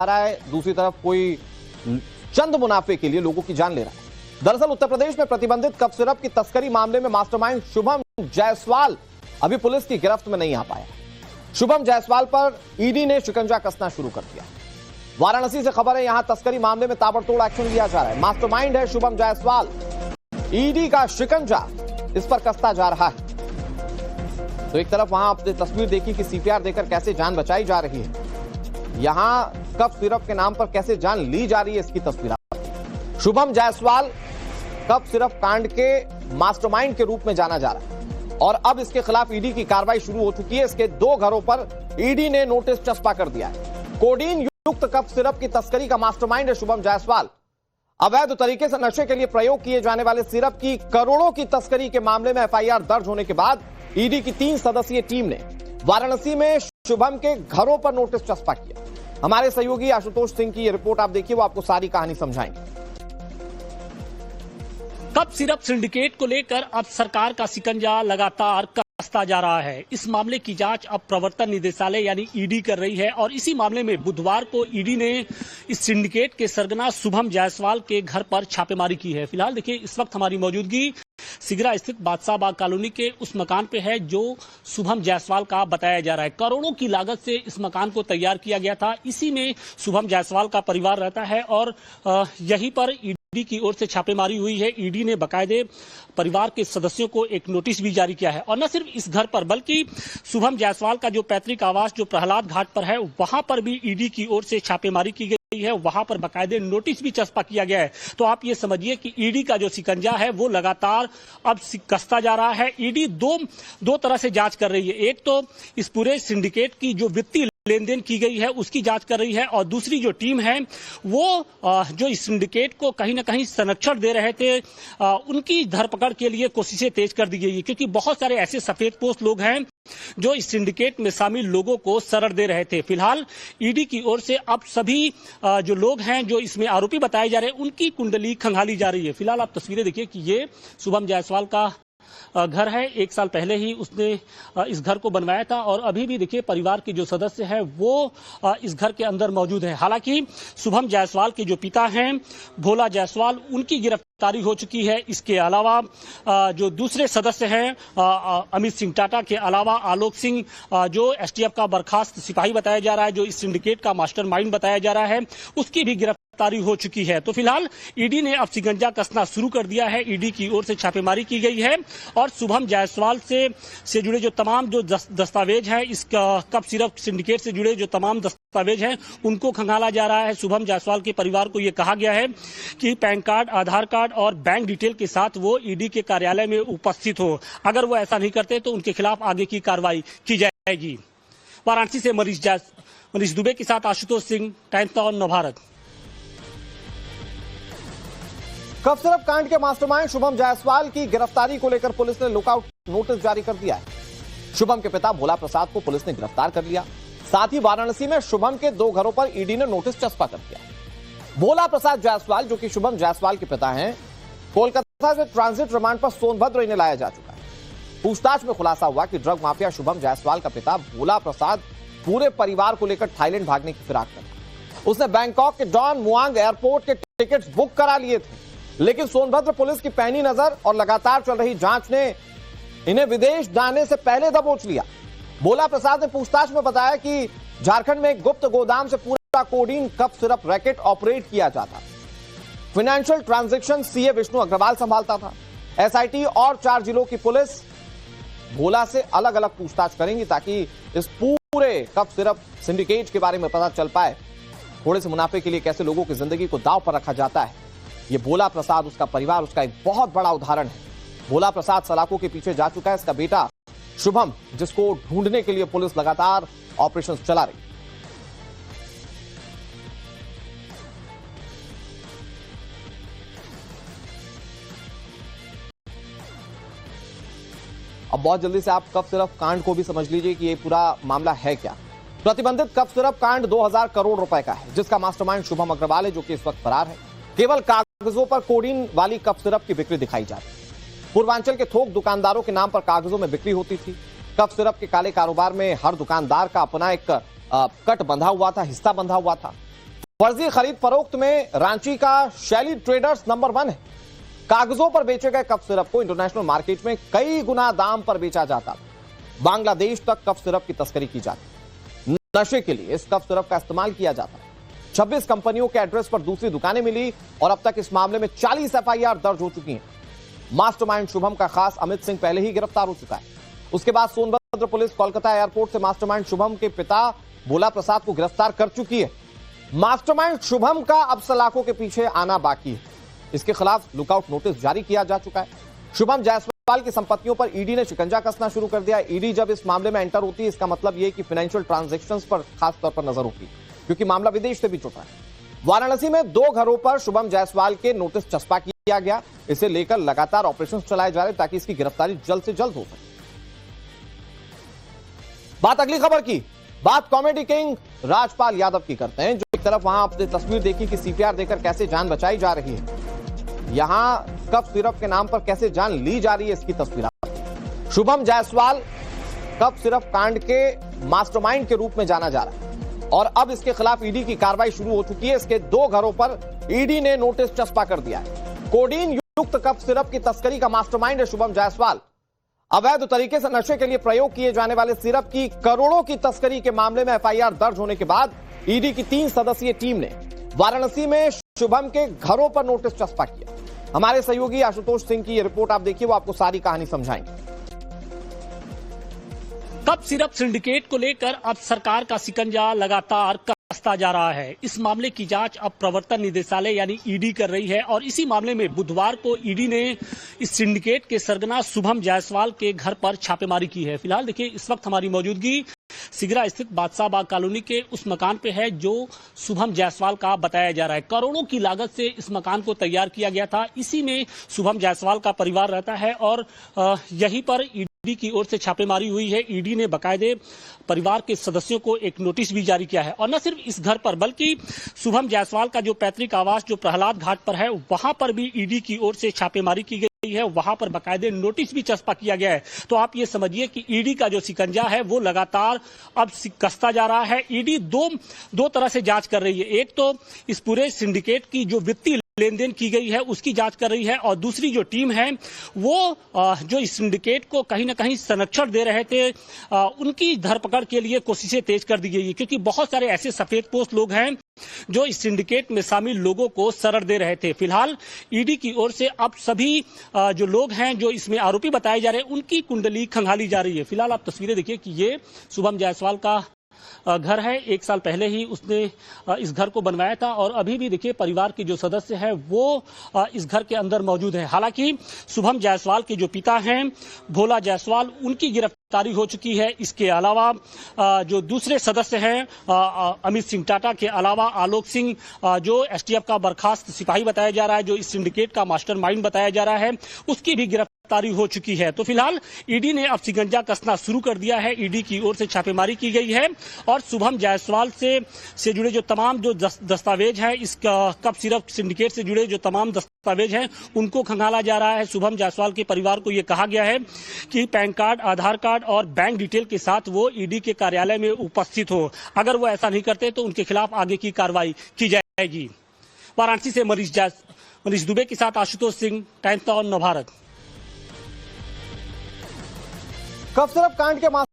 रहा है, दूसरी तरफ कोई चंद मुनाफे के लिए लोगों की जान ले रहा है। दरअसल उत्तर प्रदेश में प्रतिबंधित कफ सिरप की तस्करी मामले में मास्टरमाइंड शुभम जायसवाल अभी पुलिस की गिरफ्त में नहीं आ पाया। शुभम जायसवाल पर ईडी ने शिकंजा कसना शुरू कर दिया। वाराणसी से खबर है, यहां तस्करी मामले में ताबड़तोड़ एक्शन लिया जा रहा है। मास्टरमाइंड है शुभम जायसवाल, ईडी का शिकंजा इस पर कसता जा रहा है। तो एक तरफ वहां आपने तस्वीर देखी कि सीपीआर देकर कैसे जान बचाई जा रही है, यहां कफ सिरप के नाम पर कैसे जान ली जा रही है, इसकी तस्वीर। शुभम जायसवाल कफ सिरप कांड के मास्टरमाइंड के रूप में जाना जा रहा है और अब इसके खिलाफ ईडी की कार्रवाई शुरू हो चुकी है। इसके 2 घरों पर ईडी ने नोटिस चस्पा कर दिया है। कोडीन युक्त कफ सिरप की तस्करी का मास्टरमाइंड है शुभम जायसवाल। अवैध तरीके से नशे के लिए प्रयोग किए जाने वाले सिरप की करोड़ों की तस्करी के मामले में एफआईआर दर्ज होने के बाद ईडी की 3 सदस्यीय टीम ने वाराणसी में शुभम के घरों पर नोटिस चस्पा किया। हमारे सहयोगी आशुतोष सिंह की यह रिपोर्ट आप देखिए, वो आपको सारी कहानी समझाएंगे। कफ सिरप सिंडिकेट को लेकर अब सरकार का शिकंजा लगातार कसता जा रहा है। इस मामले की जांच अब प्रवर्तन निदेशालय यानी ईडी कर रही है और इसी मामले में बुधवार को ईडी ने इस सिंडिकेट के सरगना शुभम जायसवाल के घर पर छापेमारी की है। फिलहाल देखिए, इस वक्त हमारी मौजूदगी सिगरा स्थित बादशाह बाग कॉलोनी के उस मकान पे है जो शुभम जायसवाल का बताया जा रहा है। करोड़ों की लागत से इस मकान को तैयार किया गया था। इसी में शुभम जायसवाल का परिवार रहता है और यहीं पर ईडी की ओर से छापेमारी हुई है। ईडी ने बाकायदे परिवार के सदस्यों को एक नोटिस भी जारी किया है और न सिर्फ इस घर पर बल्कि शुभम जायसवाल का जो पैतृक आवास जो प्रहलाद घाट पर है वहां पर भी ईडी की ओर से छापेमारी की गई है। वहां पर बाकायदे नोटिस भी चस्पा किया गया है। तो आप ये समझिए कि ईडी का जो शिकंजा है वो लगातार अब कसता जा रहा है। ईडी दो तरह से जांच कर रही है। एक तो इस पूरे सिंडिकेट की जो वित्तीय लेन देन की गई है उसकी जांच कर रही है और दूसरी जो टीम है वो जो इस सिंडिकेट को कहीं ना कहीं संरक्षण दे रहे थे उनकी धरपकड़ के लिए कोशिशें तेज कर दी गई है, क्योंकि बहुत सारे ऐसे सफेदपोश लोग हैं जो इस सिंडिकेट में शामिल लोगों को शरण दे रहे थे। फिलहाल ईडी की ओर से अब सभी जो लोग हैं जो इसमें आरोपी बताए जा रहे हैं उनकी कुंडली खंगाली जा रही है। फिलहाल आप तस्वीरें देखिए कि ये शुभम जायसवाल का घर है। 1 साल पहले ही उसने इस घर को बनवाया था और अभी भी देखिए परिवार के जो सदस्य हैं वो इस घर के अंदर मौजूद हैं। हालांकि शुभम जायसवाल के जो पिता हैं भोला जायसवाल, उनकी गिरफ्तारी हो चुकी है। इसके अलावा जो दूसरे सदस्य हैं अमित सिंह टाटा के अलावा आलोक सिंह जो एसटीएफ का बर्खास्त सिपाही बताया जा रहा है, जो इस सिंडिकेट का मास्टरमाइंड बताया जा रहा है, उसकी भी गिरफ्तारी हो चुकी है। तो फिलहाल ईडी ने अब शिकंजा कसना शुरू कर दिया है। ईडी की ओर से छापेमारी की गई है और शुभम जायसवाल से जुड़े जो तमाम जो दस्तावेज हैं, इस कफ सिरप सिंडिकेट से जुड़े जो तमाम दस्तावेज हैं उनको खंगाला जा रहा है। शुभम जायसवाल के परिवार को यह कहा गया है कि पैन कार्ड, आधार कार्ड और बैंक डिटेल के साथ वो ईडी के कार्यालय में उपस्थित हो। अगर वो ऐसा नहीं करते तो उनके खिलाफ आगे की कार्रवाई की जाएगी। वाराणसी से मनीष दुबे के साथ Ashutosh Singh, Times of Navbharat. Cough syrup कांड के मास्टरमाइंड शुभम जायसवाल की गिरफ्तारी को लेकर पुलिस ने लुकआउट नोटिस जारी कर दिया है। शुभम के पिता भोला प्रसाद को पुलिस ने गिरफ्तार कर लिया। साथ ही वाराणसी में शुभम के 2 घरों पर ईडी ने नोटिस चस्पा कर दिया। भोला प्रसाद जायसवाल, जो कि शुभम जायसवाल के पिता हैं, कोलकाता से ट्रांजिट रिमांड पर सोनभद्र इन्हें लाया जा चुका है। पूछताछ में खुलासा हुआ कि ड्रग माफिया शुभम जायसवाल का पिता भोला प्रसाद पूरे परिवार को लेकर थाईलैंड भागने की फिराक में था। उसने बैंकॉक के डॉन मुआंग एयरपोर्ट के टिकट्स बुक करा लिए थे, लेकिन सोनभद्र पुलिस की पैनी नजर और लगातार चल रही जांच ने इन्हें विदेश जाने से पहले दबोच लिया। भोला प्रसाद ने पूछताछ में बताया कि झारखंड में एक गुप्त गोदाम से पूरा codeine cough syrup racket operate किया जाता। Financial transaction CA Vishnu Agarwal संभालता था। एसआईटी और 4 जिलों की पुलिस भोला से अलग अलग पूछताछ करेंगी ताकि इस पूरे कफ सिरप सिंडिकेट के बारे में पता चल पाए। थोड़े से मुनाफे के लिए कैसे लोगों की जिंदगी को दांव पर रखा जाता है। ये भोला प्रसाद, उसका परिवार, उसका एक बहुत बड़ा उदाहरण है। भोला प्रसाद सलाखों के पीछे जा चुका है। इसका बेटा शुभम, जिसको ढूंढने के लिए पुलिस लगातार ऑपरेशन चला रही। अब बहुत जल्दी से आप कफ सिरप कांड को भी समझ लीजिए कि ये पूरा मामला है क्या। प्रतिबंधित कफ सिरप कांड 2000 करोड़ रुपए का है, जिसका मास्टरमाइंड शुभम अग्रवाल है, जो कि इस वक्त फरार है। केवल कागजों पर कोडीन वाली कफ सिरप की बिक्री दिखाई जा रही है। पूर्वांचल के थोक दुकानदारों के नाम पर कागजों में बिक्री होती थी। कफ सिरप के काले कारोबार में हर दुकानदार का अपना एक कट बंधा हुआ था, हिस्सा बंधा हुआ था। फर्जी खरीद फरोख्त में रांची का शैली ट्रेडर्स नंबर 1 है। कागजों पर बेचे गए कफ सिरप को इंटरनेशनल मार्केट में कई गुना दाम पर बेचा जाता। बांग्लादेश तक कफ सिरप की तस्करी की जाती। नशे के लिए इस कफ सिरप का इस्तेमाल किया जाता। 26 कंपनियों के एड्रेस पर दूसरी दुकानें मिली और अब तक इस मामले में 40 एफआईआर दर्ज हो चुकी हैं। मास्टरमाइंड शुभम का खास अमित सिंह पहले ही गिरफ्तार हो चुका है। उसके बाद सोनभद्र पुलिस कोलकाता एयरपोर्ट से मास्टरमाइंड शुभम के पिता भोला प्रसाद को गिरफ्तार कर चुकी है। मास्टरमाइंड शुभम का अब सलाखों के पीछे आना बाकी है। इसके खिलाफ लुकआउट नोटिस जारी किया जा चुका है। शुभम जायसवाल की संपत्तियों पर ईडी ने शिकंजा कसना शुरू कर दिया। ईडी जब इस मामले में एंटर होती है, इसका मतलब यह कि फाइनेंशियल ट्रांजैक्शंस पर खास तौर पर नजर होती है, क्योंकि मामला विदेश से भी जुड़ा है। वाराणसी में 2 घरों पर शुभम जायसवाल के नोटिस चस्पा किया गया। इसे लेकर लगातार ऑपरेशन चलाए जा रहे ताकि इसकी गिरफ्तारी जल्द से जल्द हो सके। बात अगली खबर की, बात कॉमेडी किंग राजपाल यादव की करते हैं, जो एक तरफ वहां आपने तस्वीर देखी कि सीपीआर देकर कैसे जान बचाई जा रही है, यहां कफ सिरप के नाम पर कैसे जान ली जा रही है, इसकी तस्वीर। शुभम जायसवाल कफ सिरप कांड के मास्टरमाइंड के रूप में जाना जा रहा है और अब इसके खिलाफ ईडी की कार्रवाई शुरू हो चुकी है। इसके 2 घरों पर ईडी ने नोटिस चस्पा कर दिया है। कोडीन युक्त कफ सिरप की तस्करी का मास्टरमाइंड है शुभम जायसवाल। अवैध तरीके से नशे के लिए प्रयोग किए जाने वाले सिरप की करोड़ों की तस्करी के मामले में एफआईआर दर्ज होने के बाद ईडी की 3 सदस्यीय टीम ने वाराणसी में शुभम के घरों पर नोटिस चस्पा किया। हमारे सहयोगी आशुतोष सिंह की यह रिपोर्ट आप देखिए, वो आपको सारी कहानी समझाएंगे। कफ सिरप सिंडिकेट को लेकर अब सरकार का शिकंजा लगातार कसता जा रहा है। इस मामले की जांच अब प्रवर्तन निदेशालय यानी ईडी कर रही है और इसी मामले में बुधवार को ईडी ने इस सिंडिकेट के सरगना शुभम जायसवाल के घर पर छापेमारी की है। फिलहाल देखिए, इस वक्त हमारी मौजूदगी सिगरा स्थित बादशाह बाग कॉलोनी के उस मकान पे है जो शुभम जायसवाल का बताया जा रहा है। करोड़ों की लागत से इस मकान को तैयार किया गया था। इसी में शुभम जायसवाल का परिवार रहता है और यहीं पर ईडी की ओर से छापेमारी हुई है। ईडी ने बाकायदे परिवार के सदस्यों को एक नोटिस भी जारी किया है और न सिर्फ इस घर पर बल्कि शुभम जायसवाल का जो पैतृक आवास जो प्रहलाद घाट पर है, वहां पर भी ईडी की ओर से छापेमारी की गई है। वहां पर बाकायदे नोटिस भी चस्पा किया गया है। तो आप ये समझिए कि ईडी का जो शिकंजा है वो लगातार अब कसता जा रहा है। ईडी दो तरह से जांच कर रही है। एक तो इस पूरे सिंडिकेट की जो वित्तीय लेन देन की गई है उसकी जांच कर रही है और दूसरी जो टीम है वो जो इस सिंडिकेट को कहीं ना कहीं संरक्षण दे रहे थे, उनकी धरपकड़ के लिए कोशिशें तेज कर दी गई है, क्योंकि बहुत सारे ऐसे सफेदपोश लोग हैं जो इस सिंडिकेट में शामिल लोगों को शरण दे रहे थे। फिलहाल ईडी की ओर से अब सभी जो लोग हैं जो इसमें आरोपी बताए जा रहे हैं उनकी कुंडली खंगाली जा रही है। फिलहाल आप तस्वीरें देखिए कि ये शुभम जायसवाल का घर है। 1 साल पहले ही उसने इस घर को बनवाया था और अभी भी देखिए परिवार के जो सदस्य हैं वो इस घर के अंदर मौजूद है। हालांकि शुभम जायसवाल के जो पिता हैं भोला जायसवाल, उनकी गिरफ्तारी हो चुकी है। इसके अलावा जो दूसरे सदस्य हैं अमित सिंह टाटा के अलावा आलोक सिंह जो एसटीएफ का बर्खास्त सिपाही बताया जा रहा है, जो इस सिंडिकेट का मास्टरमाइंड बताया जा रहा है, उसकी भी गिरफ्तारी हो चुकी है। तो फिलहाल ईडी ने अब शिकंजा कसना शुरू कर दिया है। ईडी की ओर से छापेमारी की गई है और शुभम जायसवाल से जुड़े जो तमाम जो दस्तावेज है, इस कफ सिरप सिंडिकेट से जुड़े जो तमाम दस्तावेज हैं उनको खंगाला जा रहा है। शुभम जायसवाल के परिवार को यह कहा गया है कि पैन कार्ड, आधार कार्ड और बैंक डिटेल के साथ वो ईडी के कार्यालय में उपस्थित हो। अगर वो ऐसा नहीं करते तो उनके खिलाफ आगे की कार्रवाई की जाएगी। वाराणसी से मनीष दुबे के साथ Ashutosh Singh, Times of Navbharat. Cough syrup कांड के